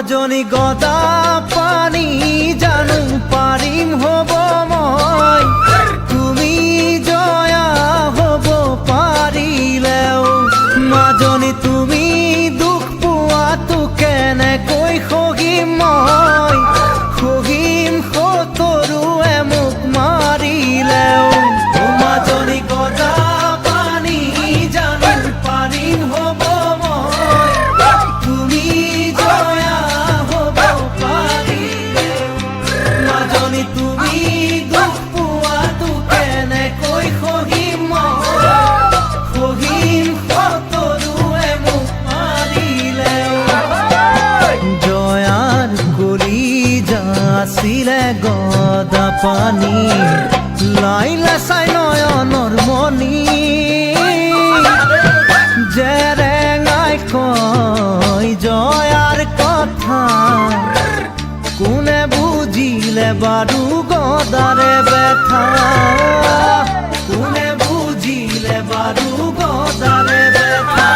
মাজনী গদা পানী জানো পাৰিম হব মই তুমি জয়া হব পাৰিলেও মাজনী তুমি দুখ পোৱাটো কেনেকৈ সহিম মই সহিম সতৰুৱে মোক মাৰিলেও মাজনী গদা পানী জানো পাৰিম হব মই তুমি জয়া হব পাৰিলেও মাজনী তুমি দুখ পোৱাটো কেনেকৈ সহিম মই সহিম সতৰুৱে মোক মাৰিলেও জয়াৰ কলিজা আছিলে গদা পানী লাইলা চাই নয়নৰ মণি জেৰেঙাই কয় জয়াৰ কথা কোনে বুজিলে বাৰু গদাৰে বেথা কোনে বুজিলে বাৰু গদাৰে বেথা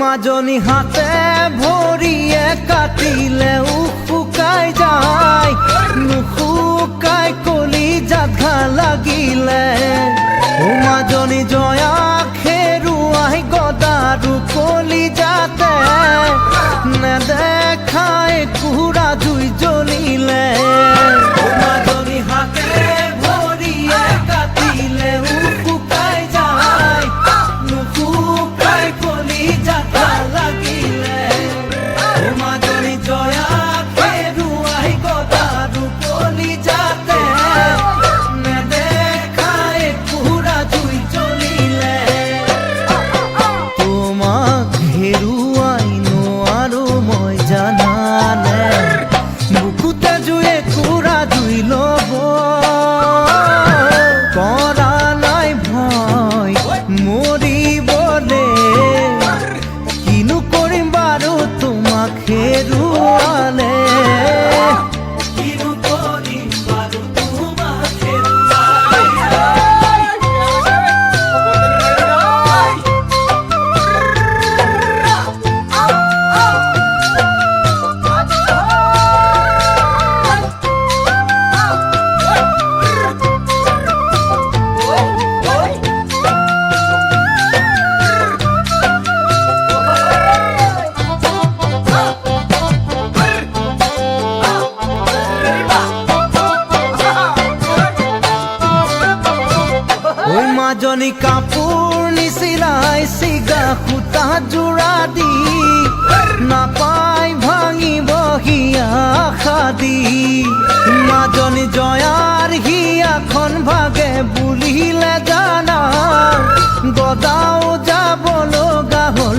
মাজনী হাতে ভৰিয়ে কাটিলেও শুকাই যায় নুশুকাই কলিজাত ঘা লাগিলে মাজনী জয়া খেৰুৱাই গদাৰু কলিজাতে নেদেখাই কুৰা জুই জ্বলিলে মাজনী হাতে ভৰিয়ে কাটিলেও শুকাই যায় নুশুকাই কলিজাত লাগিলে মাজনী জয়া খেৰুৱাই গদাৰু কলিজাতে নেদেখাই কুৰা জুই জ্বলিলে তোমাক হেৰুৱাই নোৱাৰো মই জানানে বুকুতে জুয়ে কুৰা জুই ল'ব কৰা নাই ভয় মৰিবলে কিনো কৰিম বাৰু তোমাক হেৰুৱালে কিনো কৰিম বাৰু তোমাক হেৰুৱালে মাজনী কাপোৰ নিচিলাই চিগা সূতা জোৰা দি নাপাই ভাঙিবহি আশা দি মাজনী জয়াৰ হিয়াখন ভাগে বুলিলে জানা গদাও যাব লগা হ'ল